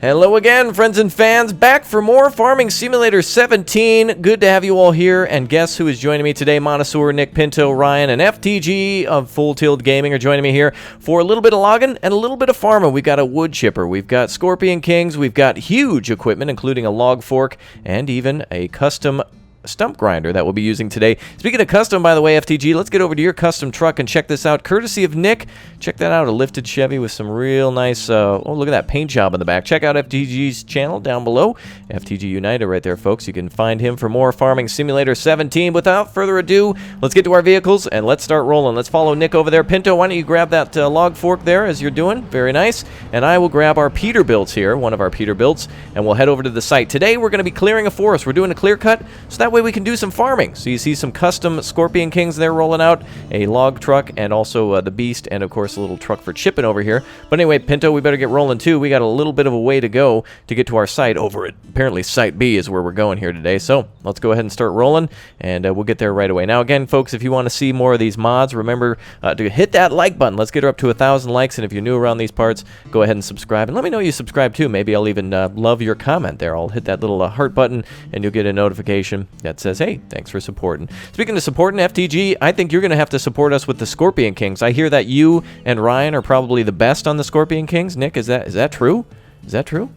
Hello again, friends and fans, back for more Farming Simulator 17. Good to have you all here, and guess who is joining me today? Monosaur, Nick, Pinto, Ryan, and FTG of Full Tilt Gaming are joining me here for a little bit of logging and a little bit of farming. We've got a wood chipper, we've got Scorpion Kings, we've got huge equipment, including a log fork, and even a custom stump grinder that we'll be using today. Speaking of custom, by the way, FTG, let's get over to your custom truck and check this out, courtesy of Nick. Check that out, a lifted Chevy with some real nice, oh, look at that paint job in the back. Check out FTG's channel down below, FTG United right there, folks. You can find him for more Farming Simulator 17. Without further ado, let's get to our vehicles and let's start rolling. Let's follow Nick over there. Pinto, why don't you grab that log fork there as you're doing? Very nice. And I will grab our Peterbilts here, one of our Peterbilts, and we'll head over to the site. Today, we're going to be clearing a forest. We're doing a clear cut, so that way we can do some farming. So you see some custom Scorpion Kings there rolling out, a log truck, and also the Beast, and of course a little truck for chipping over here. But anyway, Pinto, we better get rolling too. We got a little bit of a way to go to get to our site over at, apparently Site B is where we're going here today. So let's go ahead and start rolling, and we'll get there right away. Now again, folks, if you want to see more of these mods, remember to hit that like button. Let's get her up to 1,000 likes, and if you're new around these parts, go ahead and subscribe, and let me know you subscribe too. Maybe I'll even love your comment there. I'll hit that little heart button, and you'll get a notification that says, hey, thanks for supporting. Speaking of supporting FTG, I think you're going to have to support us with the Scorpion Kings. I hear that you and Ryan are probably the best on the Scorpion Kings. Nick, is that true? Is that true?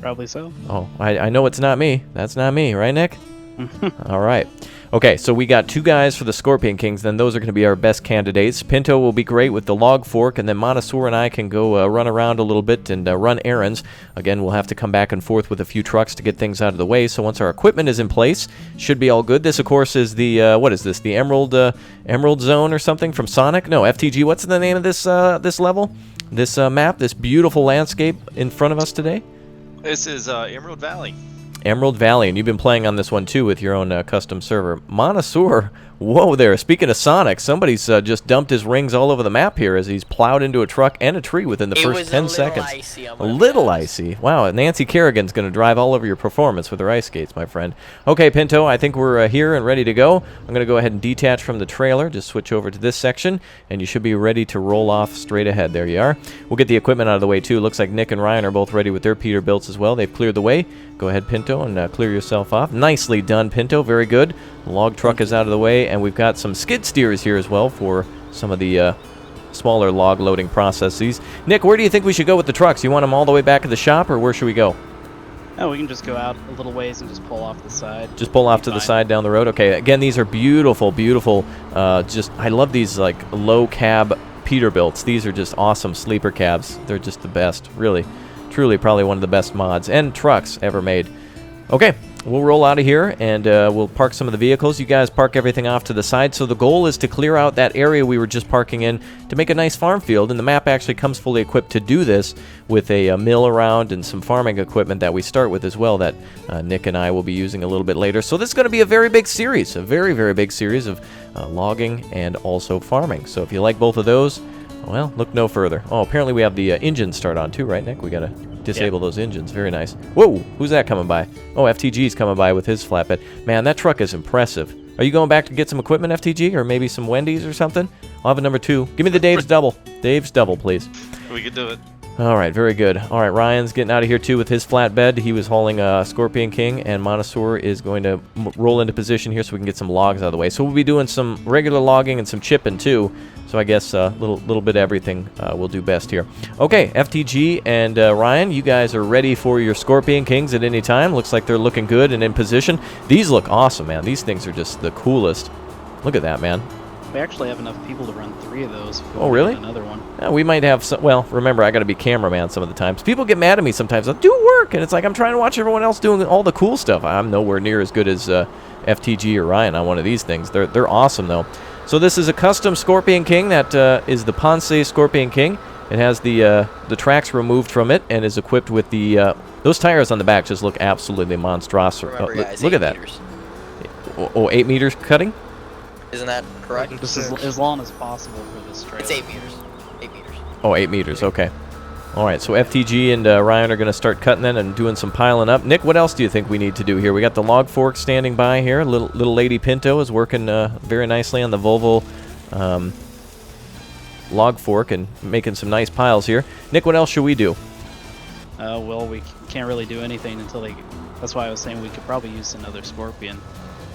Probably so. Oh, I know it's not me. That's not me, right, Nick? All right. Okay, so we got two guys for the Scorpion Kings, then those are going to be our best candidates. Pinto will be great with the log fork, and then Monosaur and I can go run around a little bit and run errands. Again, we'll have to come back and forth with a few trucks to get things out of the way, so once our equipment is in place, should be all good. This, of course, is the, what is this, the Emerald Zone or something from Sonic? No, FTG, what's the name of this, this level? This map, this beautiful landscape in front of us today? This is Emerald Valley. Emerald Valley, and you've been playing on this one too with your own custom server. Monosaur, whoa there. Speaking of Sonic, somebody's just dumped his rings all over the map here as he's plowed into a truck and a tree within the first 10 seconds. A little icy. Wow, Nancy Kerrigan's going to drive all over your performance with her ice skates, my friend. Okay, Pinto, I think we're here and ready to go. I'm going to go ahead and detach from the trailer, just switch over to this section, and you should be ready to roll off straight ahead. There you are. We'll get the equipment out of the way too. Looks like Nick and Ryan are both ready with their Peterbilts as well. They've cleared the way. Go ahead, Pinto, and clear yourself off. Nicely done, Pinto. Very good. The log truck is out of the way, and we've got some skid steers here as well for some of the smaller log loading processes. Nick, where do you think we should go with the trucks? You want them all the way back at the shop, or where should we go? Oh, we can just go out a little ways and just pull off the side. Just pull off to the side down the road? Okay, again, these are beautiful, beautiful. I love these, like, low cab Peterbilts. These are just awesome sleeper cabs. They're just the best, really. Truly probably one of the best mods and trucks ever made. Okay, we'll roll out of here, and we'll park some of the vehicles. You guys park everything off to the side. So the goal is to clear out that area we were just parking in to make a nice farm field, and the map actually comes fully equipped to do this with a mill around and some farming equipment that we start with as well that Nick and I will be using a little bit later. So this is going to be a very big series, a very, very big series of logging and also farming. So if you like both of those, well, look no further. Oh, apparently we have the engine start on too, right, Nick? We got to disable those engines. Very nice. Whoa, who's that coming by? Oh, FTG's coming by with his flatbed. Man, that truck is impressive. Are you going back to get some equipment, FTG, or maybe some Wendy's or something? I'll have a number 2. Give me the Dave's double. Dave's double, please. We can do it. All right, very good. All right, Ryan's getting out of here too with his flatbed. He was hauling Scorpion King, and Monosaur is going to roll into position here so we can get some logs out of the way. So we'll be doing some regular logging and some chipping too. So I guess a little bit of everything will do best here. Okay, FTG and Ryan, you guys are ready for your Scorpion Kings at any time. Looks like they're looking good and in position. These look awesome, man. These things are just the coolest. Look at that, man. We actually have enough people to run 3 of those. Oh, really? Another one. Yeah, we might have some. Well, remember, I got to be cameraman some of the times. People get mad at me sometimes. I'll do work, and it's like I'm trying to watch everyone else doing all the cool stuff. I'm nowhere near as good as FTG or Ryan on one of these things. They're awesome, though. So this is a custom Scorpion King that is the Ponce Scorpion King. It has the tracks removed from it and is equipped with the those tires on the back just look absolutely monstrous. Remember, guys, look at that. Meters. Oh, 8 meters cutting? Isn't that correct? This is as long as possible for this trailer. It's 8 meters. 8 meters. Oh, 8 meters. Okay. All right, so FTG and Ryan are going to start cutting then and doing some piling up. Nick, what else do you think we need to do here? We got the log fork standing by here. Little Lady Pinto is working very nicely on the Volvo log fork and making some nice piles here. Nick, what else should we do? Well, we can't really do anything until they... That's why I was saying we could probably use another Scorpion.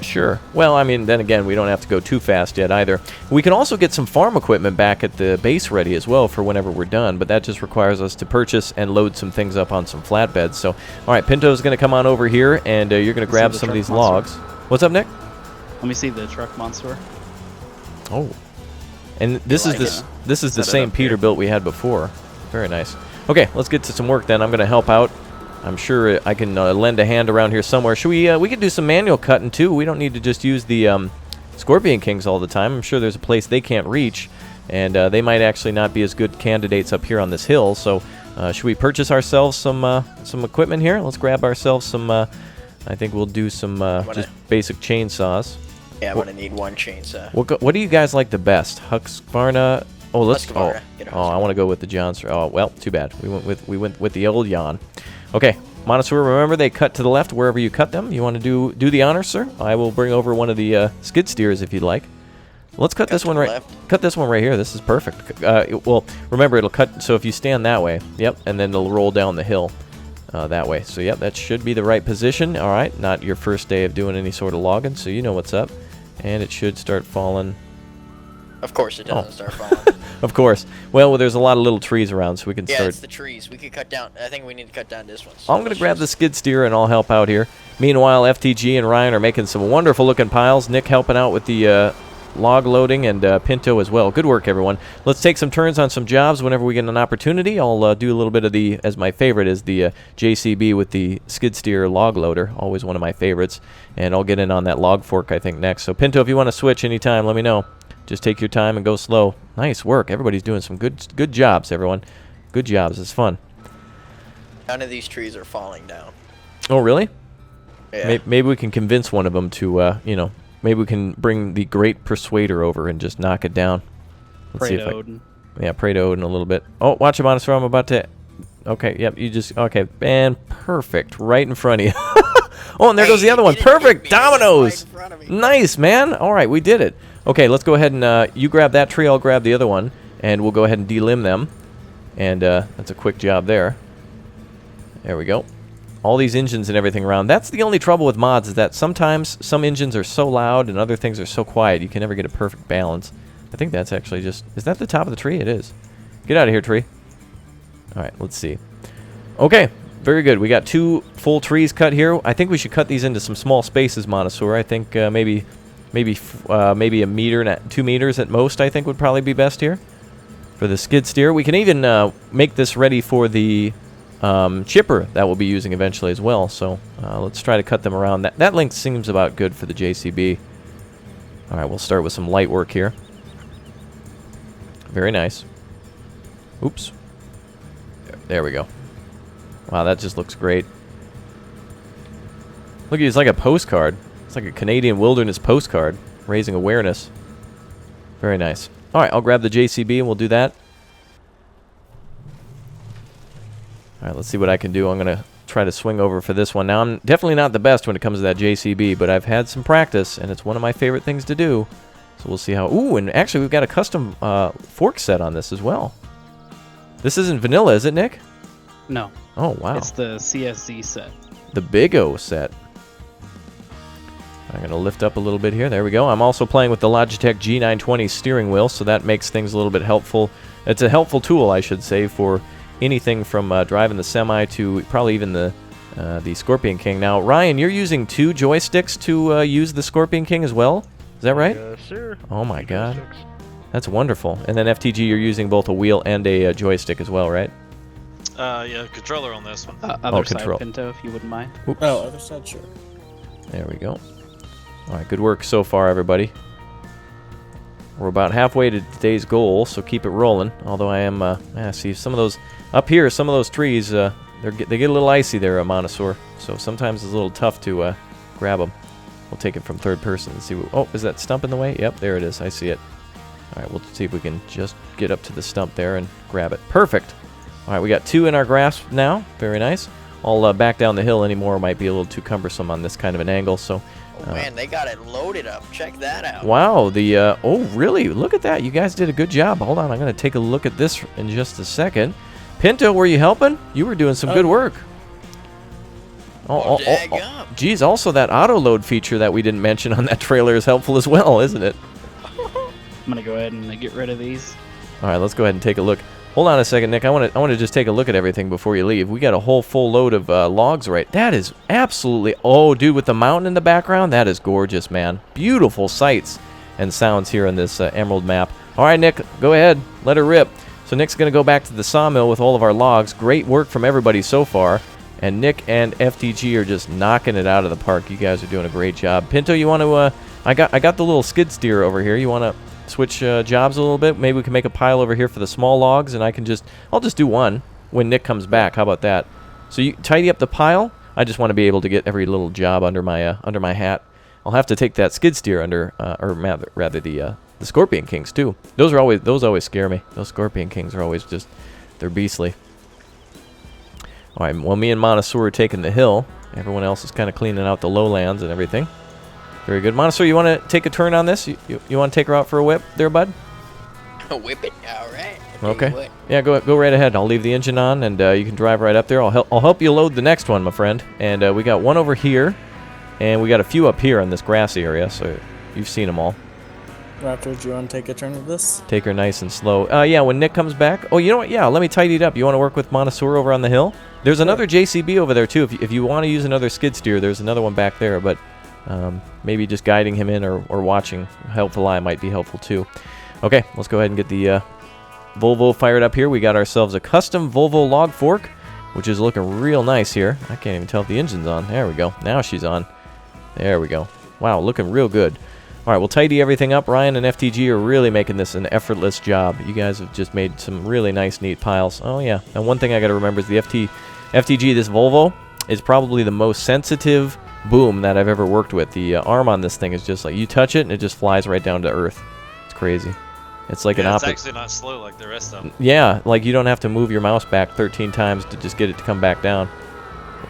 Sure. Well, I mean, then again, we don't have to go too fast yet either. We can also get some farm equipment back at the base ready as well for whenever we're done, but that just requires us to purchase and load some things up on some flatbeds. So, all right, Pinto's going to come on over here, and you're going to grab some of these logs. What's up, Nick? Let me see the truck monster. Oh. And this is the same Peterbilt we had before. Very nice. Okay, let's get to some work then. I'm going to help out. I'm sure I can lend a hand around here somewhere. Should we could do some manual cutting too. We don't need to just use the Scorpion Kings all the time. I'm sure there's a place they can't reach, and they might actually not be as good candidates up here on this hill. So should we purchase ourselves some equipment here? Let's grab ourselves some, I think we'll do some just basic chainsaws. Yeah, I'm gonna need one chainsaw. What do you guys like the best? Husqvarna? Oh, let's. Husqvarna. I want to go with the Johnson. Oh, well, too bad. We went with the old Jan. Okay, Montessori. Remember, they cut to the left wherever you cut them. You want to do the honors, sir? I will bring over one of the skid steers if you'd like. Let's cut this one right. Left. Cut this one right here. This is perfect. Well, remember, it'll cut. So if you stand that way, yep, and then it'll roll down the hill that way. So yep, that should be the right position. All right, not your first day of doing any sort of logging, so you know what's up. And it should start falling. Of course it doesn't start falling. Of course. Well, there's a lot of little trees around, so we can start. Yeah, it's the trees. We could cut down. I think we need to cut down this one. So I'm going to grab the skid steer and I'll help out here. Meanwhile, FTG and Ryan are making some wonderful looking piles. Nick helping out with the log loading, and Pinto as well. Good work, everyone. Let's take some turns on some jobs whenever we get an opportunity. I'll do a little bit of the, as my favorite is the JCB with the skid steer log loader. Always one of my favorites. And I'll get in on that log fork, I think, next. So, Pinto, if you want to switch anytime, let me know. Just take your time and go slow. Nice work. Everybody's doing some good jobs, everyone. Good jobs. It's fun. None of these trees are falling down. Oh, really? Yeah. Maybe we can convince one of them to, maybe we can bring the Great Persuader over and just knock it down. Pray to Odin. Yeah, pray to Odin a little bit. Oh, watch him on us. I'm about to... Okay, yep, you just... Okay, and perfect. Right in front of you. Oh, and there goes the other one. Perfect. Dominoes. Right Nice, man. All right, we did it. Okay, let's go ahead and you grab that tree. I'll grab the other one, and we'll go ahead and delimb them. And that's a quick job there. There we go. All these engines and everything around. That's the only trouble with mods, is that sometimes some engines are so loud and other things are so quiet. You can never get a perfect balance. I think that's actually just... Is that the top of the tree? It is. Get out of here, tree. All right, let's see. Okay. Very good. We got 2 full trees cut here. I think we should cut these into some small spaces, Montessori. I think maybe a meter and 2 meters at most, I think would probably be best here for the skid steer. We can even make this ready for the chipper that we'll be using eventually as well. So let's try to cut them around. That length seems about good for the JCB. All right, we'll start with some light work here. Very nice. Oops. There we go. Wow, that just looks great. Look, it's like a postcard. It's like a Canadian wilderness postcard, raising awareness. Very nice. All right, I'll grab the JCB and we'll do that. All right, let's see what I can do. I'm going to try to swing over for this one. Now, I'm definitely not the best when it comes to that JCB, but I've had some practice, and it's one of my favorite things to do. So we'll see how... Ooh, and actually, we've got a custom fork set on this as well. This isn't vanilla, is it, Nick? No. Oh, wow. It's the CSZ set. The Big O set. I'm going to lift up a little bit here. There we go. I'm also playing with the Logitech G920 steering wheel, so that makes things a little bit helpful. It's a helpful tool, I should say, for anything from driving the semi to probably even the Scorpion King. Now, Ryan, you're using 2 joysticks to use the Scorpion King as well? Is that right? Yes, sir. Oh, my God. That's wonderful. And then FTG, you're using both a wheel and a joystick as well, right? Yeah, controller on this one. Other side, control. Pinto, if you wouldn't mind. Oops. Oh, other side, sure. There we go. All right, good work so far, everybody. We're about halfway to today's goal, so keep it rolling. Although I am, see, some of those, up here, some of those trees, they get a little icy there at Montessori. So sometimes it's a little tough to grab them. We'll take it from third person and see what, oh, is that stump in the way? Yep, there it is. I see it. All right, we'll see if we can just get up to the stump there and grab it. Perfect. All right, we got 2 in our grasp now. Very nice. I'll back down the hill anymore. Might be a little too cumbersome on this kind of an angle, so... Oh, man, they got it loaded up. Check that out. Wow, oh, really? Look at that. You guys did a good job. Hold on, I'm going to take a look at this in just a second. Pinto, were you helping? You were doing some good work. Geez, also that auto load feature that we didn't mention on that trailer is helpful as well, isn't it? I'm gonna go ahead and get rid of these. All right, let's go ahead and take a look. Hold on a second, Nick. I want to just take a look at everything before you leave. We got a whole full load of logs, right? That is absolutely... Oh, dude, with the mountain in the background, that is gorgeous, man. Beautiful sights and sounds here on this Emerald map. All right, Nick, go ahead. Let her rip. So Nick's going to go back to the sawmill with all of our logs. Great work from everybody so far. And Nick and FTG are just knocking it out of the park. You guys are doing a great job. Pinto, you want to... I got the little skid steer over here. You want to... switch jobs a little bit? Maybe we can make a pile over here for the small logs, and I'll just do one when Nick comes back. How about that? So you tidy up the pile. I just want to be able to get every little job under my hat. I'll have to take that skid steer under, or rather the Scorpion Kings too. Those always scare me. Those Scorpion Kings are always just, they're beastly. All right, well, me and Monosaur are taking the hill. Everyone else is kind of cleaning out the lowlands and everything. Very good. Monosaur, you want to take a turn on this? You want to take her out for a whip there, bud? Whip it? All right. Okay. Yeah, go right ahead. I'll leave the engine on, and you can drive right up there. I'll help you load the next one, my friend. And we got one over here, and we got a few up here in this grassy area, so you've seen them all. Raptor, do you want to take a turn of this? Take her nice and slow. Yeah, when Nick comes back. Oh, you know what? Yeah, let me tidy it up. You want to work with Monosaur over on the hill? There's another JCB over there, too. If you want to use another skid steer, there's another one back there, but... maybe just guiding him in or watching helpful eye might be helpful too. Okay, let's go ahead and get the Volvo fired up here. We got ourselves a custom Volvo log fork, which is looking real nice here. I can't even tell if the engine's on. There we go. Now she's on. There we go. Wow, looking real good. All right, we'll tidy everything up. Ryan and FTG are really making this an effortless job. You guys have just made some really nice, neat piles. Oh, yeah. And one thing I got to remember is the FTG, this Volvo, is probably the most sensitive boom that I've ever worked with. The arm on this thing is just like, you touch it and it just flies right down to earth. It's crazy. It's like an It's optic. actually not slow like the rest of them. Yeah, like you don't have to move your mouse back 13 times to just get it to come back down.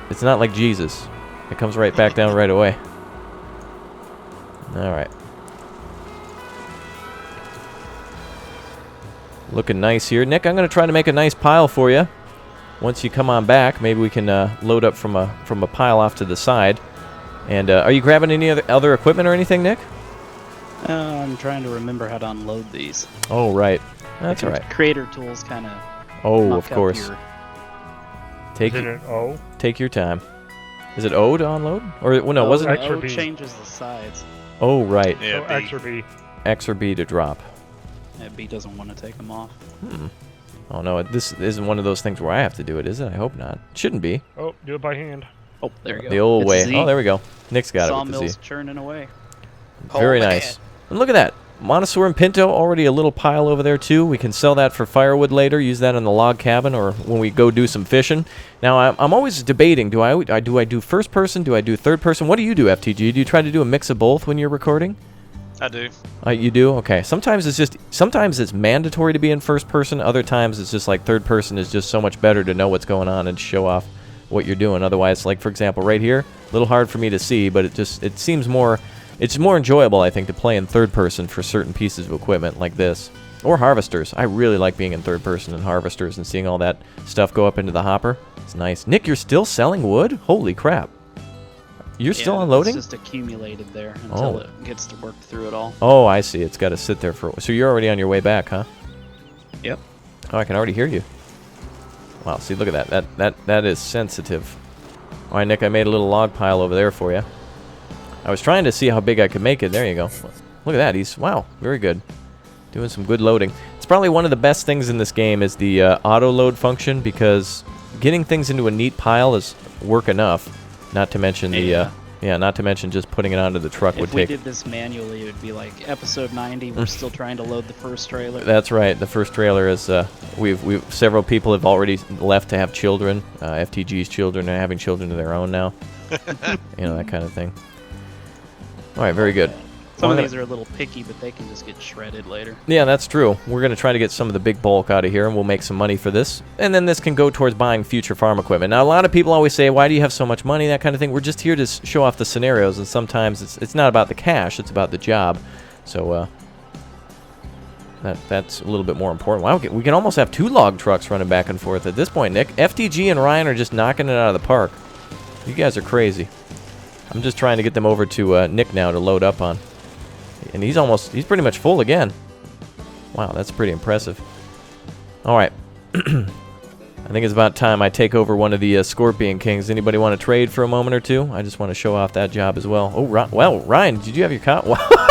It's not like Jesus. It comes right back down right away. All right. Looking nice here. Nick, I'm going to try to make a nice pile for you. Once you come on back, maybe we can load up from a pile off to the side. And are you grabbing any other equipment or anything, Nick? I'm trying to remember how to unload these. Oh, right. That's all right. Creator tools kind of. Oh, of course. Take your time. Is it O to unload? Or well, no, wasn't it? O changes the sides. Oh, right. Yeah, so X or B. X or B to drop. Yeah, B doesn't want to take them off. Oh, no, this isn't one of those things where I have to do it, is it? I hope not. It shouldn't be. Oh, do it by hand. Oh, there you go. The old It's way. Z. Oh, there we go. Nick's got it with the Sawmill's Z. churning away. Very man. nice. And look at that. Monosaur and Pinto, already a little pile over there, too. We can sell that for firewood later, use that in the log cabin, or when we go do some fishing. Now, I'm always debating, do I do first person, do I do third person? What do you do, FTG? Do you try to do a mix of both when you're recording? I do. You do? Okay. Sometimes it's mandatory to be in first person. Other times it's just like third person is just so much better to know what's going on and show off what you're doing. Otherwise, like for example, right here, a little hard for me to see, but it seems more, it's more enjoyable, I think, to play in third person for certain pieces of equipment like this. Or harvesters. I really like being in third person in harvesters and seeing all that stuff go up into the hopper. It's nice. Nick, you're still selling wood? Holy crap. You're still unloading? It's just accumulated there until it gets to work through it all. Oh, I see. It's got to sit there for... So you're already on your way back, huh? Yep. Oh, I can already hear you. Wow, see, look at that. That is sensitive. All right, Nick, I made a little log pile over there for you. I was trying to see how big I could make it. There you go. Look at that. Wow, very good. Doing some good loading. It's probably one of the best things in this game is the auto load function, because getting things into a neat pile is work enough. Not to mention not to mention just putting it onto the truck would take... If we did this manually, it would be like episode 90. We're still trying to load the first trailer. That's right. The first trailer is... we've several people have already left to have children. FTG's children are having children of their own now. You know, that kind of thing. All right, very good. Some of these are a little picky, but they can just get shredded later. Yeah, that's true. We're going to try to get some of the big bulk out of here, and we'll make some money for this. And then this can go towards buying future farm equipment. Now, a lot of people always say, why do you have so much money, that kind of thing. We're just here to show off the scenarios, and sometimes it's not about the cash, it's about the job. So, That's a little bit more important. Wow, we can almost have 2 log trucks running back and forth at this point, Nick. FTG and Ryan are just knocking it out of the park. You guys are crazy. I'm just trying to get them over to Nick now to load up on. And he's pretty much full again. Wow, that's pretty impressive. All right. I think it's about time I take over one of the Scorpion Kings. Anybody want to trade for a moment or two? I just want to show off that job as well. Oh, well, Ryan, did you have your Wow.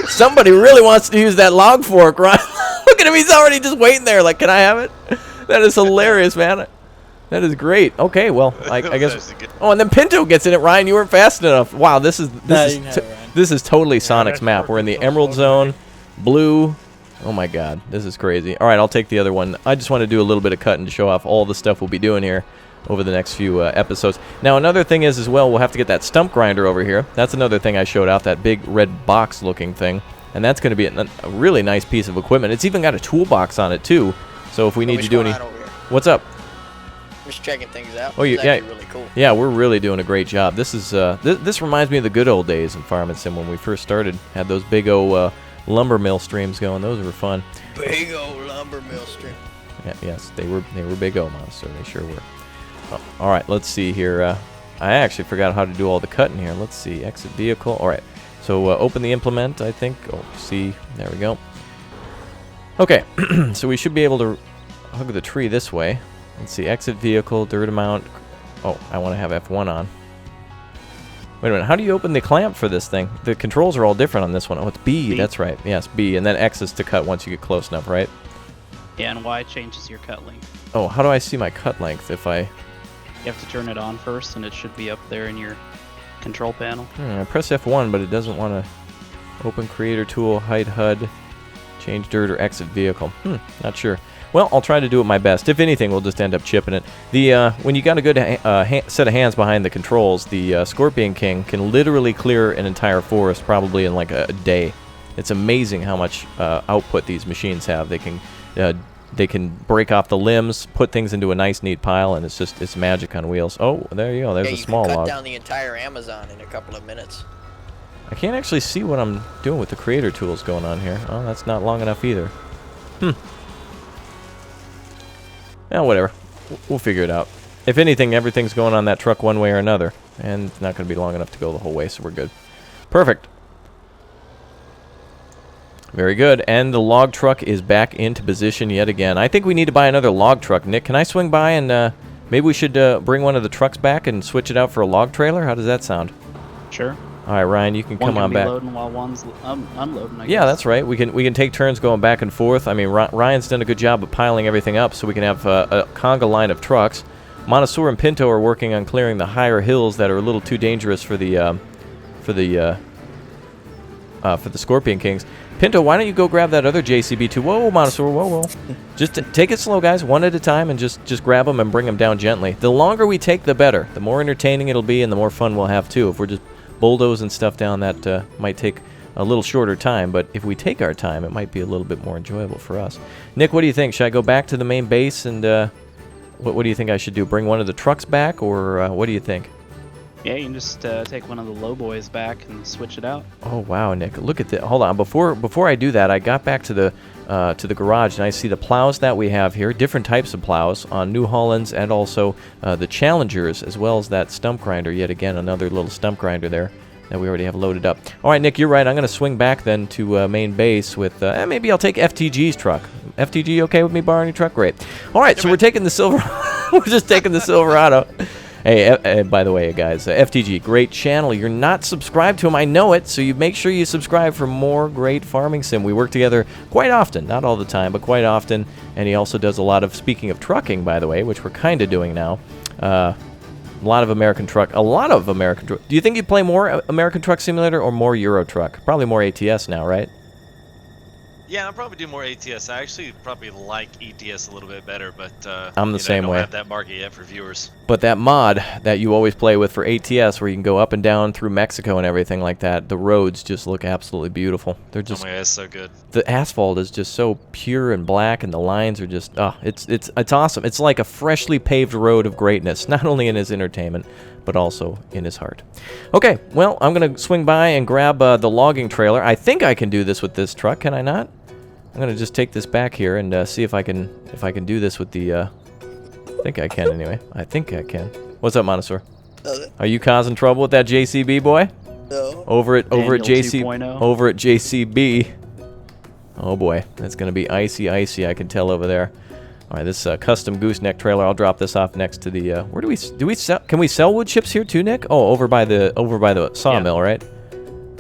Somebody really wants to use that log fork, Ryan. Look at him. He's already just waiting there. Like, can I have it? That is hilarious, man. That is great. Okay, well, I guess. Oh, and then Pinto gets in it. Ryan, you weren't fast enough. Wow, this is totally Sonic's map. We're in the Emerald Zone, blue. Oh my God, this is crazy. All right, I'll take the other one. I just want to do a little bit of cutting to show off all the stuff we'll be doing here over the next few episodes. Now, another thing is as well, we'll have to get that stump grinder over here. That's another thing I showed off, that big red box-looking thing, and that's going to be a really nice piece of equipment. It's even got a toolbox on it too. So if we need to do any, what's up? Just checking things out. Oh, yeah, really cool. Yeah, we're really doing a great job. This is this reminds me of the good old days in Farm & Sim when we first started. Had those big old lumber mill streams going. Those were fun. Big old lumber mill stream. Yeah, yes, they were big old monster. They sure were. Oh, all right, let's see here. I actually forgot how to do all the cutting here. Let's see. Exit vehicle. All right. So open the implement, I think. Oh, see. There we go. Okay. So we should be able to hug the tree this way. Let's see. Exit vehicle, dirt amount. Oh, I want to have F1 on. Wait a minute. How do you open the clamp for this thing? The controls are all different on this one. Oh, it's B. That's right. Yes, B. And then X is to cut once you get close enough, right? Yeah, and Y changes your cut length. Oh, how do I see my cut length if I... You have to turn it on first, and it should be up there in your control panel. I press F1, but it doesn't want to open creator tool, hide HUD, change dirt, or exit vehicle. Not sure. Well, I'll try to do it my best. If anything, we'll just end up chipping it. The when you got a good set of hands behind the controls, the Scorpion King can literally clear an entire forest probably in like a day. It's amazing how much output these machines have. They can break off the limbs, put things into a nice, neat pile, and it's magic on wheels. Oh, there you go. There's a small log. You can cut down the entire Amazon in a couple of minutes. I can't actually see what I'm doing with the creator tools going on here. Oh, that's not long enough either. Yeah, whatever. We'll figure it out. If anything, everything's going on that truck one way or another, and it's not going to be long enough to go the whole way, so we're good. Perfect. Very good, and the log truck is back into position yet again. I think we need to buy another log truck. Nick, can I swing by and maybe we should bring one of the trucks back and switch it out for a log trailer? How does that sound? Sure. All right, Ryan, you can come on back. One can be loading while one's unloading, I guess. Yeah, that's right. We can take turns going back and forth. I mean, Ryan's done a good job of piling everything up, so we can have a conga line of trucks. Montesor and Pinto are working on clearing the higher hills that are a little too dangerous for the Scorpion Kings. Pinto, why don't you go grab that other JCB2? Whoa, Montesor, whoa. Just take it slow, guys, one at a time, and just grab them and bring them down gently. The longer we take, the better. The more entertaining it'll be, and the more fun we'll have, too. If we're just bulldozing stuff down, that might take a little shorter time, but if we take our time, it might be a little bit more enjoyable for us. Nick, what do you think? Should I go back to the main base, and what do you think I should do? Bring one of the trucks back, or what do you think? Yeah, you can just take one of the low boys back and switch it out. Oh wow, Nick! Look at that. Hold on. Before I do that, I got back to the garage and I see the plows that we have here, different types of plows on New Hollands and also the Challengers, as well as that stump grinder. Yet again, another little stump grinder there that we already have loaded up. All right, Nick, you're right. I'm going to swing back then to main base with maybe I'll take FTG's truck. FTG okay with me borrowing your truck? Great. All right, so we're taking the we're just taking the Silverado. Hey, by the way, guys, FTG, great channel. You're not subscribed to him, I know it, so you make sure you subscribe for more great farming sim. We work together quite often, not all the time, but quite often, and he also does a lot of, speaking of trucking, by the way, which we're kind of doing now, a lot of American Truck. Do you think you'd play more American Truck Simulator or more Euro Truck? Probably more ATS now, right? Yeah, I'll probably do more ATS. I actually probably like ETS a little bit better, but I'm the same way. I don't have that market yet for viewers. But that mod that you always play with for ATS, where you can go up and down through Mexico and everything like that, the roads just look absolutely beautiful. They're just, oh my God, it's so good. The asphalt is just so pure and black, and the lines are just, it's awesome. It's like a freshly paved road of greatness, not only in his entertainment, but also in his heart. Okay, well, I'm going to swing by and grab the logging trailer. I think I can do this with this truck, can I not? I'm gonna just take this back here and see if I can do this with the. I think I can anyway. I think I can. What's up, Monosaur? Are you causing trouble with that JCB boy? No. Over at Daniel JC 2.0. over at JCB. Oh boy, that's gonna be icy. I can tell over there. All right, this custom gooseneck trailer. I'll drop this off next to the. Where do we sell? Can we sell wood chips here too, Nick? Oh, over by the sawmill, right?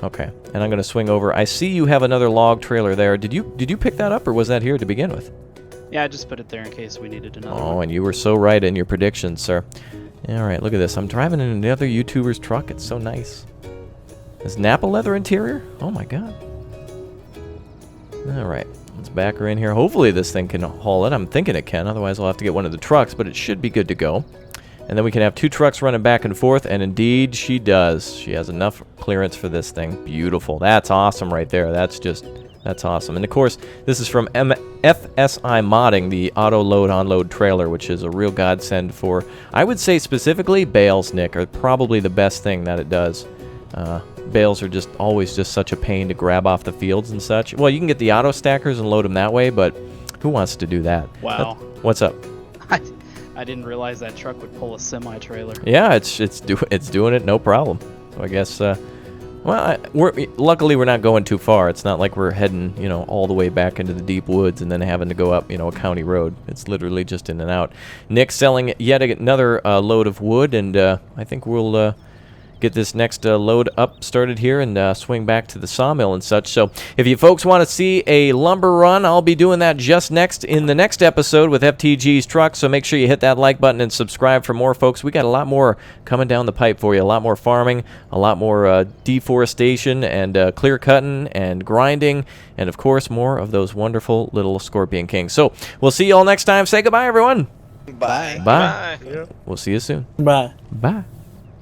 Okay, and I'm gonna swing over. I see you have another log trailer there. Did you pick that up, or was that here to begin with? Yeah, I just put it there in case we needed another Oh, one. and you were so right in your predictions, sir. All right, look at this. I'm driving in another YouTuber's truck. It's so nice. Is Napa leather interior? Oh my god. All right, let's back her in here. Hopefully this thing can haul it. I'm thinking it can. Otherwise, I'll have to get one of the trucks, but it should be good to go. And then we can have 2 trucks running back and forth, and indeed she does. She has enough clearance for this thing. Beautiful. That's awesome right there. That's awesome. And of course, this is from FSI Modding, the auto load unload trailer, which is a real godsend for, I would say specifically, bales, Nick, are probably the best thing that it does. Bales are just always just such a pain to grab off the fields and such. Well, you can get the auto stackers and load them that way, but who wants to do that? Wow. What's up? I didn't realize that truck would pull a semi-trailer. Yeah, it's doing it no problem. So I guess luckily we're not going too far. It's not like we're heading, all the way back into the deep woods and then having to go up, a county road. It's literally just in and out. Nick's selling yet another load of wood, and I think we'll get this next load up started here and swing back to the sawmill and such. So if you folks want to see a lumber run, I'll be doing that just next in the next episode with FTG's truck. So make sure you hit that like button and subscribe for more, folks. We got a lot more coming down the pipe for you. A lot more farming, a lot more deforestation and clear cutting and grinding, and of course more of those wonderful little Scorpion Kings. So we'll see you all next time. Say goodbye, everyone. Bye. Bye. Bye. We'll see you soon. Bye. Bye.